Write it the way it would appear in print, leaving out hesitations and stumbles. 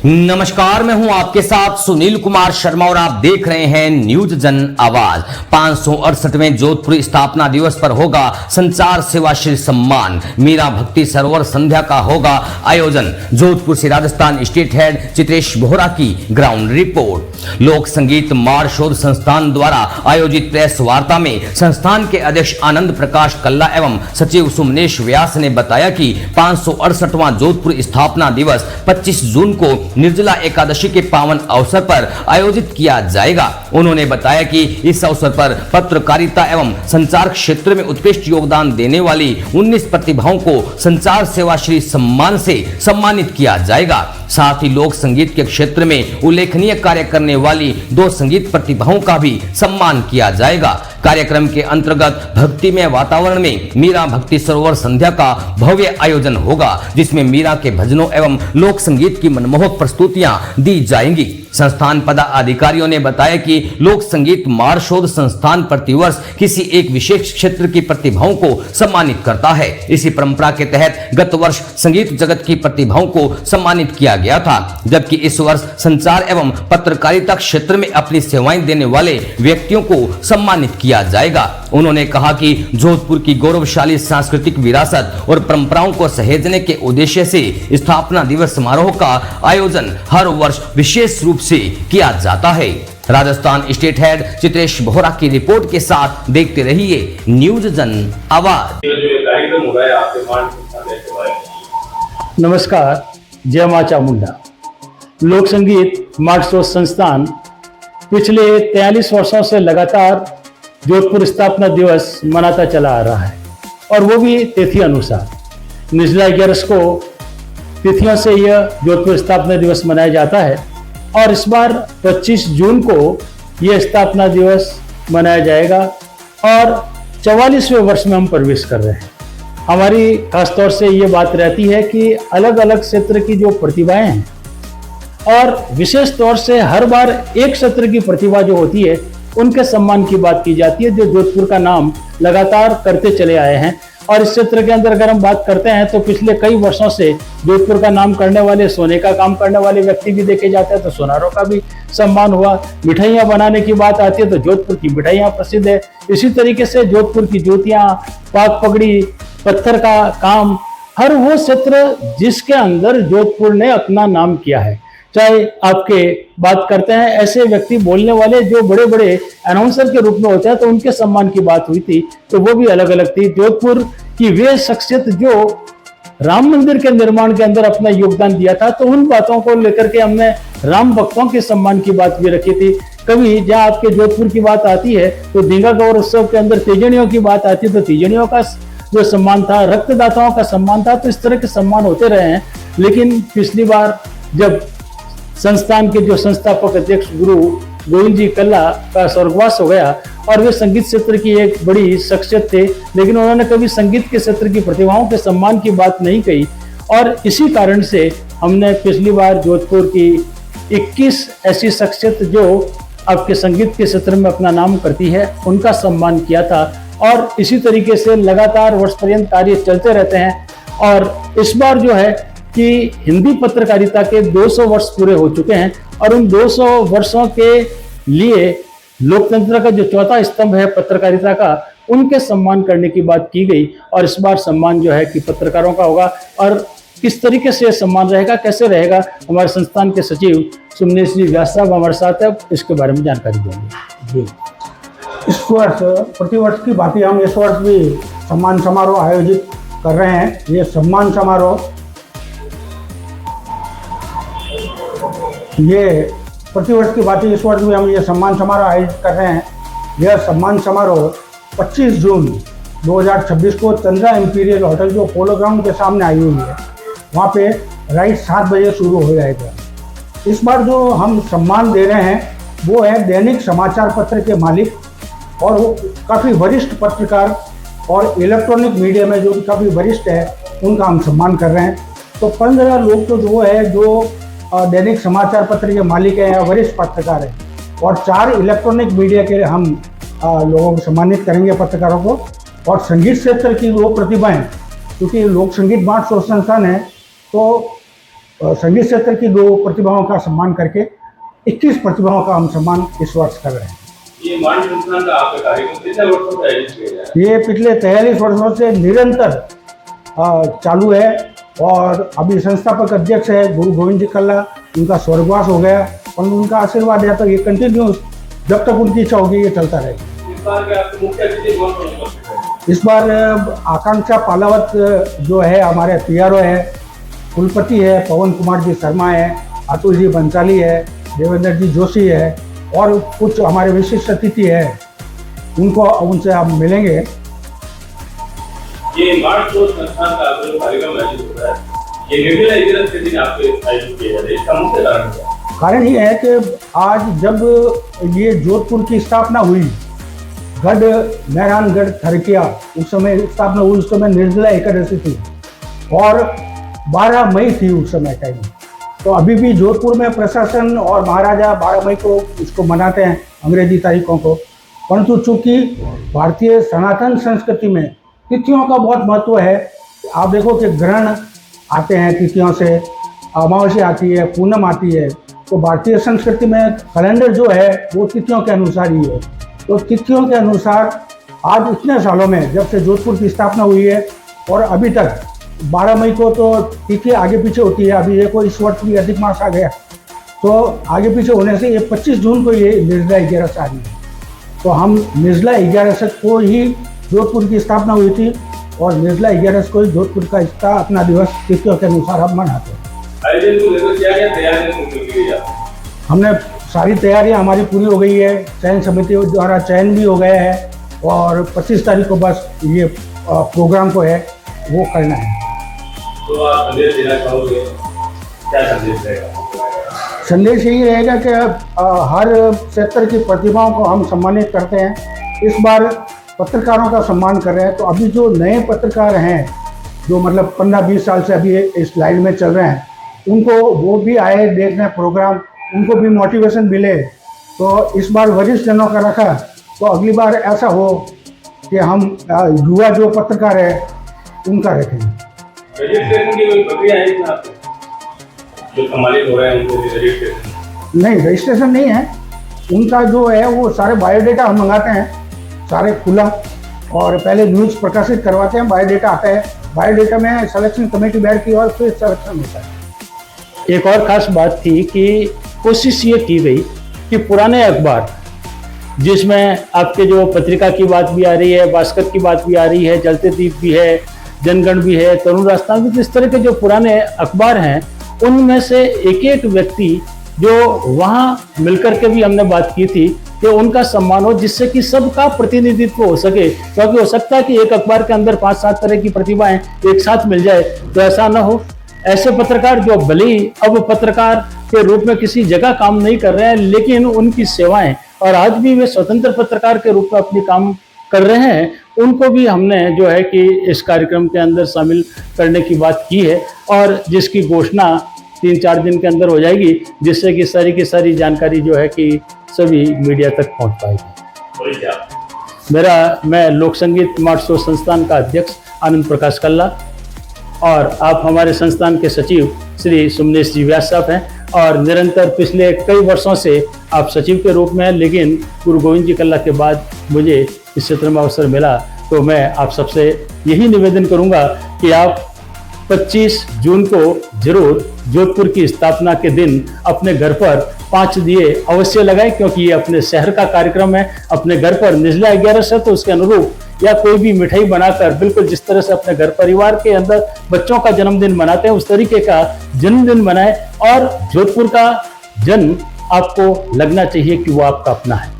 नमस्कार, मैं हूं आपके साथ सुनील कुमार शर्मा और आप देख रहे हैं न्यूज जन आवाज। 568वें जोधपुर स्थापना दिवस पर होगा संचार सेवा श्री सम्मान। मीरा भक्ति सरोवर संध्या का होगा आयोजन। जोधपुर से राजस्थान स्टेट हेड चित्रेश बोहरा की ग्राउंड रिपोर्ट। लोक संगीत मार शोध संस्थान द्वारा आयोजित प्रेस वार्ता में संस्थान के अध्यक्ष आनंद प्रकाश कल्ला एवं सचिव सुमनेश व्यास ने बताया कि 568वां जोधपुर स्थापना दिवस 25 जून को निर्जला एकादशी के पावन अवसर पर आयोजित किया जाएगा। उन्होंने बताया कि इस अवसर पर पत्रकारिता एवं संचार क्षेत्र में उत्कृष्ट योगदान देने वाली 19 प्रतिभाओं को संचार सेवा श्री सम्मान से सम्मानित किया जाएगा। साथ ही लोक संगीत के क्षेत्र में उल्लेखनीय कार्य करने वाली 2 संगीत प्रतिभाओं का भी सम्मान किया जाएगा। कार्यक्रम के अंतर्गत भक्तिमय वातावरण में मीरा भक्ति सरोवर संध्या का भव्य आयोजन होगा, जिसमें मीरा के भजनों एवं लोक संगीत की मनमोहक प्रस्तुतियां दी जाएंगी। संस्थान पदाधिकारियों ने बताया कि लोक संगीत मार शोध संस्थान प्रतिवर्ष किसी एक विशेष क्षेत्र की प्रतिभाओं को सम्मानित करता है। इसी परंपरा के तहत गत वर्ष संगीत जगत की प्रतिभाओं को सम्मानित किया गया था, जबकि इस वर्ष संचार एवं पत्रकारिता क्षेत्र में अपनी सेवाएं देने वाले व्यक्तियों को सम्मानित किया जाएगा। उन्होंने कहा कि जोधपुर की गौरवशाली सांस्कृतिक विरासत और परंपराओं को सहेजने के उद्देश्य से स्थापना दिवस समारोह का आयोजन हर वर्ष विशेष रूप से किया जाता है। राजस्थान स्टेट हेड चित्रेश बोहरा की रिपोर्ट के साथ देखते रहिए न्यूज जन आवाज। नमस्कार, जय मां चामुंडा। लोक संगीत मार्क्सवाद संस्थान पिछले 43 वर्षों से लगातार जोधपुर स्थापना दिवस मनाता चला आ रहा है, और वो भी तिथि अनुसार। निर्जला 11 को तिथियों से यह जोधपुर स्थापना दिवस मनाया जाता है, और इस बार 25 जून को यह स्थापना दिवस मनाया जाएगा और 44वें वर्ष में हम प्रवेश कर रहे हैं। हमारी खासतौर से ये बात रहती है कि अलग अलग क्षेत्र की जो प्रतिभाएं हैं, और विशेष तौर से हर बार एक क्षेत्र की प्रतिभा जो होती है उनके सम्मान की बात की जाती है, जो जोधपुर का नाम लगातार करते चले आए हैं। और इस क्षेत्र के अंदर अगर हम बात करते हैं तो पिछले कई वर्षों से जोधपुर का नाम करने वाले, सोने का काम करने वाले व्यक्ति भी देखे जाते हैं, तो सोनारों का भी सम्मान हुआ। मिठाइयाँ बनाने की बात आती है तो जोधपुर की मिठाइयाँ प्रसिद्ध है। इसी तरीके से जोधपुर की जूतियाँ, पाक पगड़ी, पत्थर का काम, हर वो क्षेत्र जिसके अंदर जोधपुर ने अपना नाम किया है। चाहे आपके बात करते हैं ऐसे व्यक्ति बोलने वाले जो बड़े बड़े अनाउंसर के रूप में होते हैं, तो उनके सम्मान की बात हुई थी, तो वो भी अलग अलग थी। जोधपुर की वे शख्सियत जो राम मंदिर के निर्माण के अंदर अपना योगदान दिया था, तो उन बातों को लेकर के हमने राम भक्तों के सम्मान की बात भी रखी थी। कभी जहाँ आपके जोधपुर की बात आती है तो दींगा गौर उत्सव के अंदर तीजड़ियों की बात आती है, तो तीजड़ियों का जो सम्मान था, रक्तदाताओं का सम्मान था, तो इस तरह के सम्मान होते रहे हैं। लेकिन पिछली बार जब संस्थान के जो संस्थापक अध्यक्ष गुरु गोविंद जी कल्ला का स्वर्गवास हो गया, और वे संगीत क्षेत्र की एक बड़ी शख्सियत थे, लेकिन उन्होंने कभी संगीत के क्षेत्र की प्रतिभाओं के सम्मान की बात नहीं कही, और इसी कारण से हमने पिछली बार जोधपुर की 21 ऐसी शख्सियत जो आपके संगीत के क्षेत्र में अपना नाम करती है उनका सम्मान किया था। और इसी तरीके से लगातार वर्ष पर्यंत कार्य चलते रहते हैं। और इस बार जो है कि हिंदी पत्रकारिता के 200 वर्ष पूरे हो चुके हैं, और उन 200 वर्षों के लिए लोकतंत्र का जो चौथा स्तंभ है पत्रकारिता का, उनके सम्मान करने की बात की गई। और इस बार सम्मान जो है कि पत्रकारों का होगा, और किस तरीके से सम्मान रहेगा, कैसे रहेगा, हमारे संस्थान के सचिव सुमनेश जी व्यास साहब हमारे साथ है, इसके बारे में जानकारी देंगे। जी, इस वर्ष प्रतिवर्ष की भांति हम इस वर्ष भी सम्मान समारोह आयोजित कर रहे हैं। ये सम्मान समारोह प्रतिवर्ष की भांति इस वर्ष भी हम ये सम्मान समारोह आयोजित कर रहे हैं। यह सम्मान समारोह 25 जून 2026 को चंद्रा इंपीरियल होटल जो पोलो ग्राउंड के सामने आई हुई है, वहाँ पे राइट 7 बजे शुरू हो जाएगा। इस बार जो हम सम्मान दे रहे हैं वो है दैनिक समाचार पत्र के मालिक, और वो काफ़ी वरिष्ठ पत्रकार और इलेक्ट्रॉनिक मीडिया में जो काफ़ी वरिष्ठ है उनका हम सम्मान कर रहे हैं। तो 15 लोग तो जो है जो दैनिक समाचार पत्र के मालिक हैं या वरिष्ठ पत्रकार हैं, और 4 इलेक्ट्रॉनिक मीडिया के हम लोगों को सम्मानित करेंगे, पत्रकारों को। और संगीत क्षेत्र की वो प्रतिभाएं, क्योंकि लोक संगीत मार्क्सवाद संस्थान है, तो संगीत क्षेत्र की 2 प्रतिभाओं का सम्मान करके 21 प्रतिभाओं का हम सम्मान इस वर्ष कर रहे हैं। ये मान संस्थान का आपका कार्यक्रम कितने वर्षों से आयोजित किया जा रहा है? ये पिछले 43 वर्षों से निरंतर चालू है और अभी संस्थापक अध्यक्ष है गुरु गोविंद जी कल्ला, उनका स्वर्गवास हो गया, और उनका आशीर्वाद है तो ये कंटिन्यूस जब तक उनकी इच्छा होगी ये चलता रहेगा। इस बार के आपके मुख्य अतिथि कौन कौन उपस्थित है? इस बार आकांक्षा पालावत जो है हमारे PRO है, कुलपति है पवन कुमार जी शर्मा है, अतुल जी बंसाली है, देवेंद्र जी जोशी है और कुछ हमारे विशिष्ट अतिथि है, उनसे आप मिलेंगे। ये मार्च 2 संस्थान का आपका जो कार्यक्रम आयोजित हो रहा है, ये निर्जला एकादशी के दिन आपके आयोजित किया जा रहा है, इसका मुख्य कारण क्या है? कारण ये है कि आज जब ये जोधपुर की स्थापना हुई, गढ़ मेहरानगढ़ थरकिया उस समय स्थापना हुई, उस समय निर्जला एकादशी थी और 12 मई थी उस समय टाइम। तो अभी भी जोधपुर में प्रशासन और महाराजा 12 मई को इसको मनाते हैं अंग्रेजी तारीखों को, परंतु चूंकि भारतीय सनातन संस्कृति में तिथियों का बहुत महत्व है। आप देखो कि ग्रहण आते हैं तिथियों से, अमावस्या आती है, पूनम आती है, तो भारतीय संस्कृति में कैलेंडर जो है वो तिथियों के अनुसार ही है। तो तिथियों के अनुसार आज इतने सालों में जब से जोधपुर की स्थापना हुई है और अभी तक 12 मई को तो तिथि आगे पीछे होती है, अभी ये कोई इस वर्ष भी अधिक मास आ गया तो आगे पीछे होने से ये 25 जून को ये निर्जला 11 आ रही है। तो हम निर्जला 11 को ही जोधपुर की स्थापना हुई थी और निर्जला 11 को ही जोधपुर का स्थापना दिवस तिथियों के अनुसार हम मनाते हैं। आयोजन को लेकर क्या तैयारियां की गई है? हमने सारी तैयारियां हमारी पूरी हो गई है, चयन समिति द्वारा चयन भी हो गया है और 25 तारीख को बस ये प्रोग्राम को है वो करना है। तो आप संदेश देना चाहोगे, क्या संदेश रहेगा? संदेश यही रहेगा कि हर क्षेत्र की प्रतिभाओं को हम सम्मानित करते हैं। इस बार पत्रकारों का सम्मान कर रहे हैं, तो अभी जो नए पत्रकार हैं जो मतलब 15-20 साल से अभी इस लाइन में चल रहे हैं, उनको वो भी आए देखने प्रोग्राम, उनको भी मोटिवेशन मिले। तो इस बार वरिष्ठ जनों का रखा, तो अगली बार ऐसा हो कि हम युवा जो पत्रकार है उनका रखेंगे। रजिस्ट्रेशन की कोई प्रक्रिया है इसमें आपको? जो सम्मानित हो रहे हैं उनको भी रजिस्ट्रेशन? नहीं, रजिस्ट्रेशन नहीं है उनका, जो है वो सारे बायोडेटा हम मंगाते हैं, सारे खुला, और पहले न्यूज़ प्रकाशित करवाते हैं, बायोडेटा आता है, बायोडेटा में सिलेक्शन कमेटी बैठती है और फिर सिलेक्शन होता है। एक और खास बात थी कि कोशिश ये की गई कि पुराने अखबार जिसमें आपके जो पत्रिका की बात भी आ रही है, भास्कर की बात भी आ रही है, जलते दीप भी है, जनगण भी है, तरुण राजस्थान भी, इस तरह के जो पुराने अखबार हैं उनमें से एक एक व्यक्ति जो वहाँ मिलकर के भी हमने बात की थी कि उनका सम्मान हो, जिससे कि सबका प्रतिनिधित्व हो सके। क्योंकि हो सकता है कि एक अखबार के अंदर 5-7 तरह की प्रतिभाएं एक साथ मिल जाए, तो ऐसा ना हो। ऐसे पत्रकार जो भले ही अब पत्रकार के रूप में किसी जगह काम नहीं कर रहे हैं, लेकिन उनकी सेवाएं और आज भी वे स्वतंत्र पत्रकार के रूप में अपनी काम कर रहे हैं, उनको भी हमने जो है कि इस कार्यक्रम के अंदर शामिल करने की बात की है और जिसकी घोषणा 3-4 दिन के अंदर हो जाएगी, जिससे कि सारी की सारी जानकारी जो है कि सभी मीडिया तक पहुंच पाएगी। मैं लोक संगीत महोत्सव संस्थान का अध्यक्ष आनंद प्रकाश कल्ला और आप हमारे संस्थान के सचिव श्री सुमनेश जी व्यास साहब हैं और निरंतर पिछले कई वर्षों से आप सचिव के रूप में हैं, लेकिन गुरु गोविंद जी कल्ला के बाद मुझे इस क्षेत्र में अवसर मिला, तो मैं आप सबसे यही निवेदन करूंगा कि आप 25 जून को जरूर जोधपुर की स्थापना के दिन अपने घर पर 5 दिए अवश्य लगाएं, क्योंकि ये अपने शहर का कार्यक्रम है। अपने घर पर निर्जला 11 है तो उसके अनुरूप या कोई भी मिठाई बनाकर बिल्कुल जिस तरह से अपने घर परिवार के अंदर बच्चों का जन्मदिन मनाते हैं उस तरीके का जन्मदिन मनाएं और जोधपुर का जन्म आपको लगना चाहिए कि वो आपका अपना है।